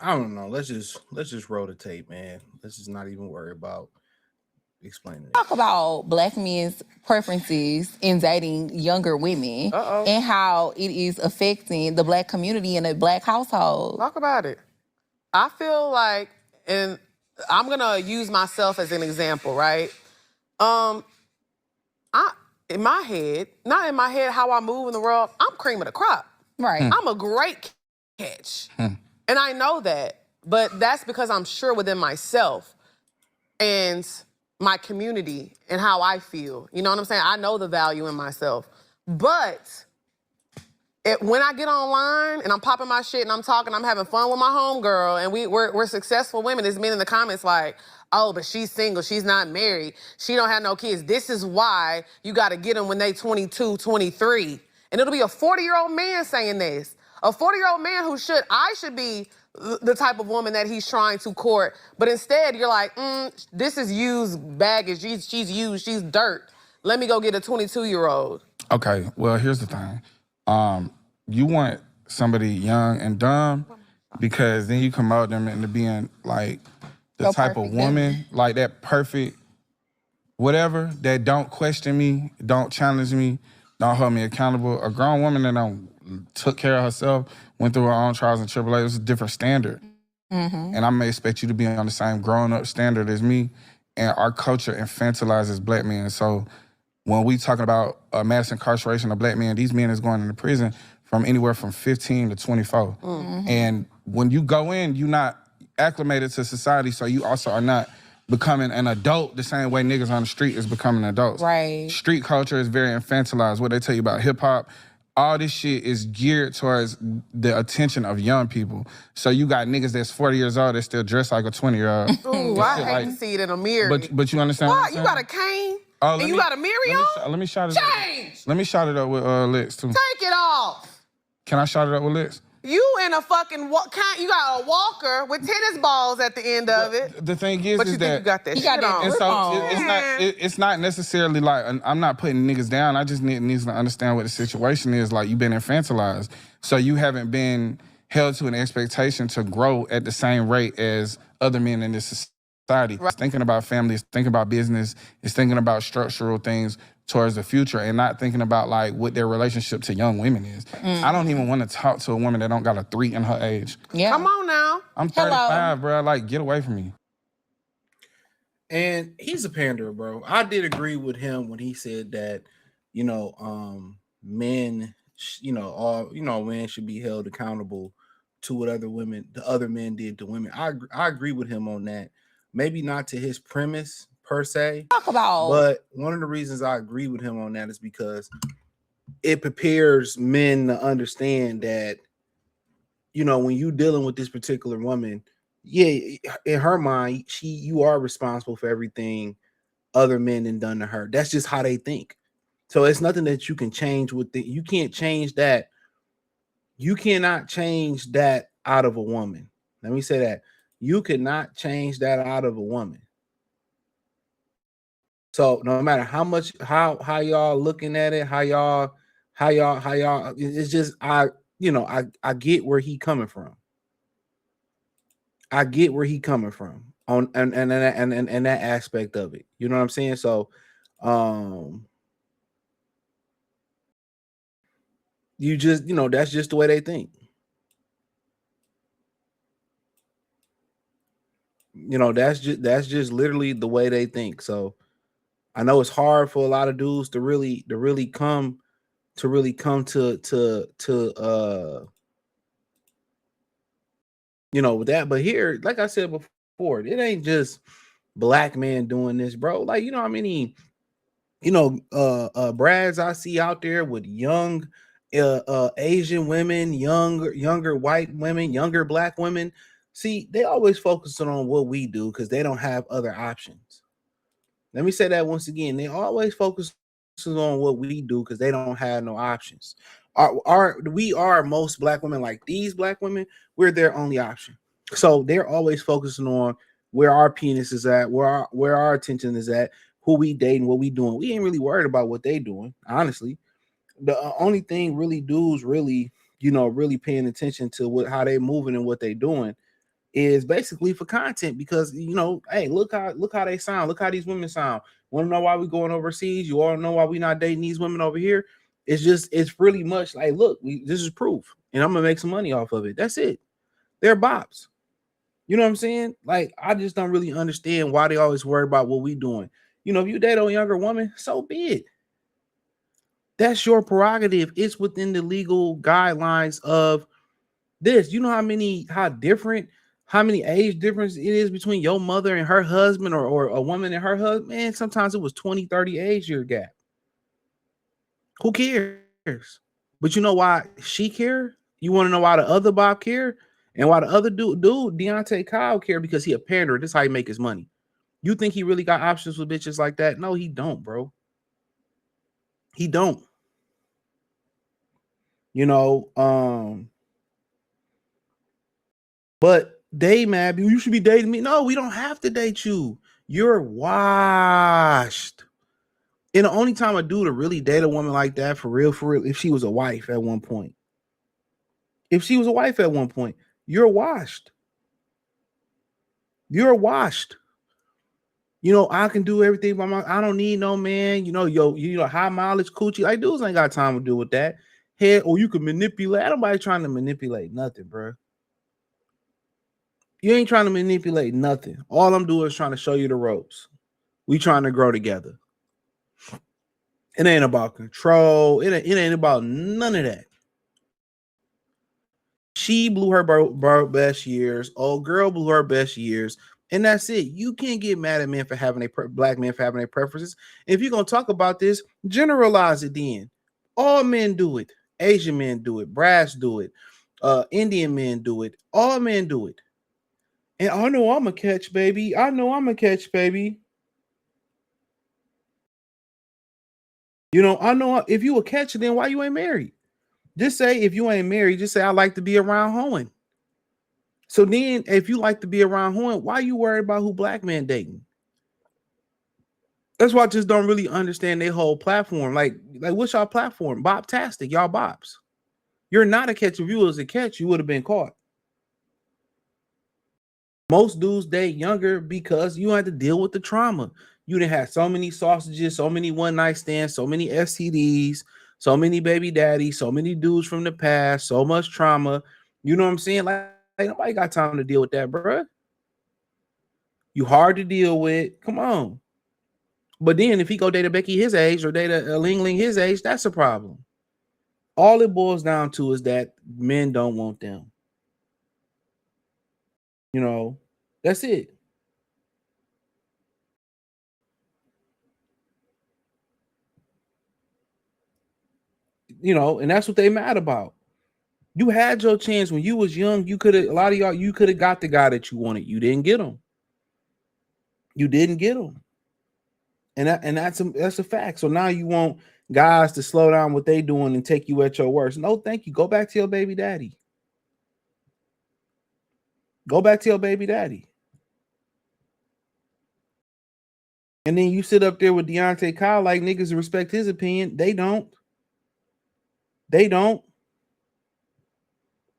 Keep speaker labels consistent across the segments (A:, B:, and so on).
A: I don't know. Let's just roll the tape, man. Let's just not even worry about explaining it.
B: Talk about black men's preferences in dating younger women and how it is affecting the black community in a black household.
C: Talk about it. I feel like, and I'm gonna use myself as an example, right? I in my head, not in my head, how I move in the world, I'm cream of the crop.
B: Right.
C: I'm a great catch. And I know that. But that's because I'm sure within myself and my community and how I feel. You know what I'm saying? I know the value in myself. But when I get online and I'm popping my shit and I'm talking, I'm having fun with my homegirl and we're successful women, there's men in the comments like, oh, but she's single, she's not married, she don't have no kids. This is why you gotta get them when they 22, 23. And it'll be a 40-year-old man saying this. A 40-year-old man I should be the type of woman that he's trying to court. But instead, you're like, this is used baggage. She's used. She's dirt. Let me go get a 22-year-old.
D: Okay, well, here's the thing. You want somebody young and dumb because then you can mold them into being like the type of woman, like that perfect whatever, that don't question me, don't challenge me, don't hold me accountable. A grown woman that took care of herself, went through her own trials and tribulations, it's a different standard. And I may expect you to be on the same grown-up standard as me, and our culture infantilizes black men. So when we talking about mass incarceration of black men, these men is going into prison from anywhere from 15 to 24. And when you go in, you're not acclimated to society, so you also are not becoming an adult the same way niggas on the street is becoming adults.
B: Right.
D: Street culture is very infantilized. What they tell you about hip-hop, all this shit is geared towards the attention of young people. So you got niggas that's 40 years old that still dress like a 20-year-old.
C: Ooh, I hate to see it in a mirror.
D: But you understand what I'm
C: You got a cane? And you got a mirror on?
D: Let me shot it
C: Change!
D: up. Let me shot it up with Lex, too.
C: Take it off.
D: Can I shot it up with Lex?
C: You in a fucking you got a walker with tennis balls at the end of it.
D: The thing is,
C: But you
D: is
C: think
D: that
C: you got that
B: you
C: shit
B: got that
C: on.
D: and so it's not necessarily like I'm not putting niggas down. I just need to understand what the situation is. Like, you've been infantilized, so you haven't been held to an expectation to grow at the same rate as other men in this society. Right. It's thinking about family, it's thinking about business, it's thinking about structural things towards the future, and not thinking about like what their relationship to young women is. I don't even want to talk to a woman that don't got a 3 in her age.
B: Yeah.
C: Come on now.
D: I'm 35, bro. Like, get away from me.
A: And he's a panderer, bro. I did agree with him when he said that, men, men should be held accountable to what the other men did to women. I agree with him on that. Maybe not to his premise per se.
B: Talk about.
A: But one of the reasons I agree with him on that is because it prepares men to understand that, when you dealing with this particular woman, in her mind, you are responsible for everything other men have done to her. That's just how they think. So it's nothing that you can change you can't change that. You cannot change that out of a woman. Let me say that. You cannot change that out of a woman. So no matter how y'all looking at it, how y'all, it's just I get where he coming from. I get where he coming from on and that aspect of it. You know what I'm saying? So you just, that's just the way they think. That's just literally the way they think. So I know it's hard for a lot of dudes to really come to with that. But here, like I said before, it ain't just black men doing this, bro. Like, how many brads I see out there with young Asian women, younger white women, younger black women. See, they always focusing on what we do because they don't have other options. Let me say that once again. They always focus on what we do because they don't have no options. We are most black women, like these black women, we're their only option. So they're always focusing on where our penis is at, where our attention is at, who we dating, what we doing. We ain't really worried about what they doing, honestly. The only thing really dudes really paying attention to how they moving and what they doing is basically for content because hey, look how they sound. Look how these women sound. Want to know why we going overseas? You all know why we not dating these women over here? It's really much like, look, this is proof, and I'm gonna make some money off of it. That's it. They're bops. You know what I'm saying? Like, I just don't really understand why they always worry about what we doing. If you date a younger woman, so be it. That's your prerogative. It's within the legal guidelines of this. You know how many age difference it is between your mother and her husband, or a woman and her husband? Man, sometimes it was 20, 30 age year gap. Who cares? But you know why she care? You want to know why the other Bob care? And why the other dude, Deontay Kyle, care? Because he a pander. This is how he make his money. You think he really got options with bitches like that? No, he don't, bro. He don't. You know, but they mad. You should be dating me. No, we don't have to date you. You're washed. And the only time a dude to really date a woman like that for real, if she was a wife at one point. If she was a wife at one point, you're washed. You're washed. I can do everything by my. I don't need no man. High mileage coochie. Like, dudes ain't got time to do with that. Head, or you can manipulate. Nobody trying to manipulate nothing, bro. You ain't trying to manipulate nothing. All I'm doing is trying to show you the ropes. We trying to grow together. It ain't about control. It ain't about none of that. She blew her best years. Old girl blew her best years. And that's it. You can't get mad at men for having black men for having their preferences. If you're going to talk about this, generalize it then. All men do it. Asian men do it. Brass do it. Indian men do it. All men do it. And I know I'm a catch, baby. I know I'm a catch, baby. I know if you a catch, then why you ain't married? Just say, if you ain't married, just say, I like to be around hoeing. So then, if you like to be around hoeing, why you worried about who black men dating? That's why I just don't really understand their whole platform. Like what's y'all platform? Bop-tastic, y'all bops. You're not a catch. If you was a catch, you would have been caught. Most dudes date younger because you had to deal with the trauma. You done had so many sausages, so many one-night stands, so many STDs, so many baby daddies, so many dudes from the past, so much trauma. You know what I'm saying? Like nobody got time to deal with that, bro. You hard to deal with. Come on. But then if he go date a Becky his age or date a Ling Ling his age, that's a problem. All it boils down to is that men don't want them. That's it. And that's what they mad about. You had your chance when you was young. You could have, a lot of y'all, you could have got the guy that you wanted. You didn't get him. You didn't get him. And that's a fact. So now you want guys to slow down what they doing and take you at your worst. No, thank you. Go back to your baby daddy. Go back to your baby daddy. And then you sit up there with Deontay Kyle like niggas respect his opinion. They don't. They don't.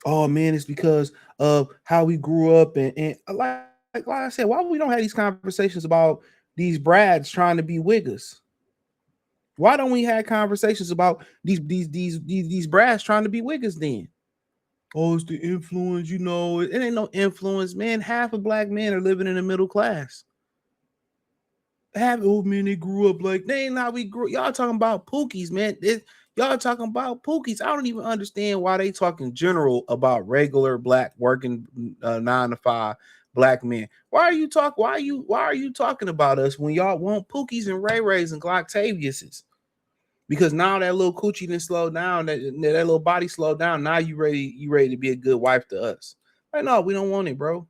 A: Oh man, it's because of how we grew up and like I said, why we don't have these conversations about these brads trying to be wiggers? Why don't we have conversations about these brads trying to be wiggers then? Oh, it's the influence, it ain't no influence, man. Half of black men are living in the middle class. Half old men, they grew up like they ain't how we grew. Y'all talking about pookies, man. Y'all talking about pookies. I don't even understand why they talking general about regular black working 9 to 5 black men. Why are you talking about us when y'all want pookies and Ray Rays and Glocktaviuses? Because now that little coochie didn't slow down, that little body slowed down. Now you ready to be a good wife to us. Right? No, we don't want it, bro.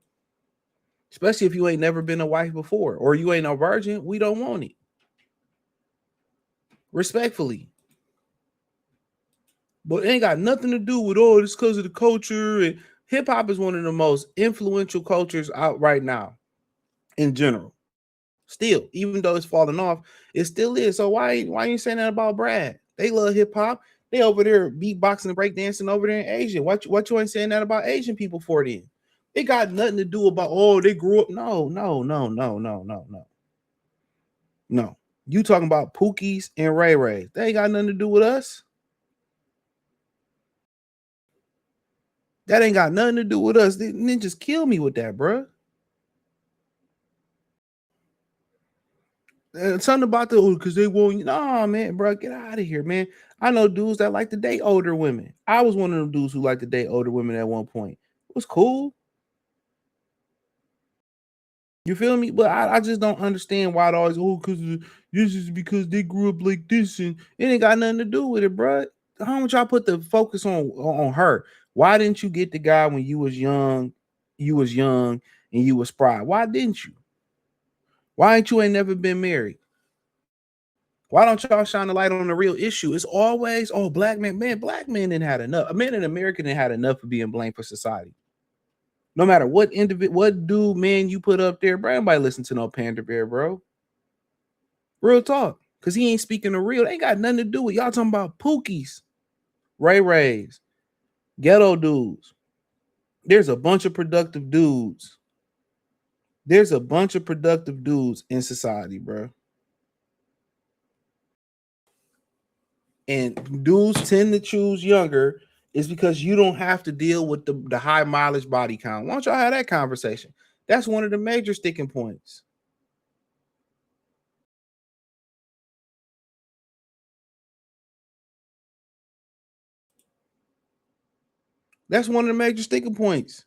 A: Especially if you ain't never been a wife before or you ain't a virgin, we don't want it. Respectfully. But it ain't got nothing to do with, it's because of the culture. And hip hop is one of the most influential cultures out right now in general. Still, even though it's falling off, it still is. So why you saying that about Brad? They love hip hop. They over there beatboxing and breakdancing over there in Asia. What you ain't saying that about Asian people for then? It got nothing to do about, oh, they grew up. No, no, no, no, no, no, no. No. You talking about Pookies and Ray Ray. They ain't got nothing to do with us. That ain't got nothing to do with us. They just kill me with that, bro. Something about the, because they won't. Nah, man, bro, get out of here, man. I know dudes that like to date older women. I was one of them dudes who like to date older women at one point. It was cool. You feel me? But I just don't understand why it always, oh, because this is because they grew up like this, and it ain't got nothing to do with it, bro. How much y'all put the focus on her? Why didn't you get the guy when you was young? You was young and you was spry. Why didn't you? Why ain't never been married? Why don't y'all shine the light on the real issue? It's always, oh, black men. Man, black men didn't had enough. A man in America didn't had enough of being blamed for society. No matter what what dude, man, you put up there, bro, everybody listen to no Panda Bear, bro. Real talk. Because he ain't speaking the real. They ain't got nothing to do with y'all talking about Pookies, Ray Rays, ghetto dudes. There's a bunch of productive dudes. There's a bunch of productive dudes in society, bro. And dudes tend to choose younger is because you don't have to deal with the high mileage body count. Why don't y'all have that conversation? That's one of the major sticking points. That's one of the major sticking points.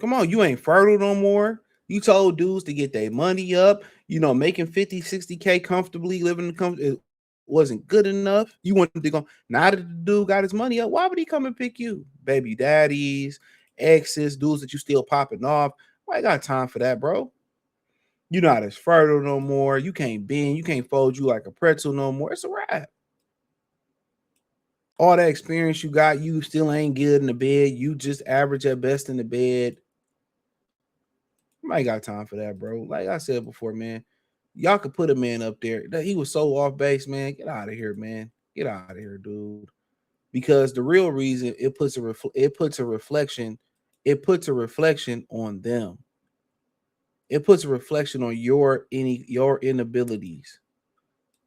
A: Come on, you ain't fertile no more. You told dudes to get their money up, making 50, 60K comfortably, living in comfort. It wasn't good enough. You wanted to go, now that the dude got his money up, why would he come and pick you? Baby daddies, exes, dudes that you still popping off. Why got time for that, bro? You're not as fertile no more. You can't bend, you can't fold you like a pretzel no more. It's a wrap. All that experience you got, you still ain't good in the bed. You just average at best in the bed. I ain't got time for that, bro. Like I said before, man, y'all could put a man up there. He was so off base, man. Get out of here, man. Get out of here, dude. Because the real reason it puts a reflection on them. It puts a reflection on your inabilities,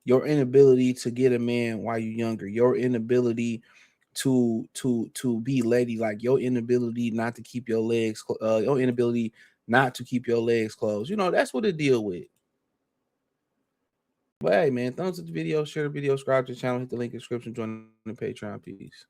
A: your inability to get a man while you're younger, your inability to be ladylike, your inability not to keep your legs, your inability not to keep your legs closed. That's what it deal with. But hey, man, thumbs up the video, share the video, subscribe to the channel, hit the link in the description, join the Patreon. Peace.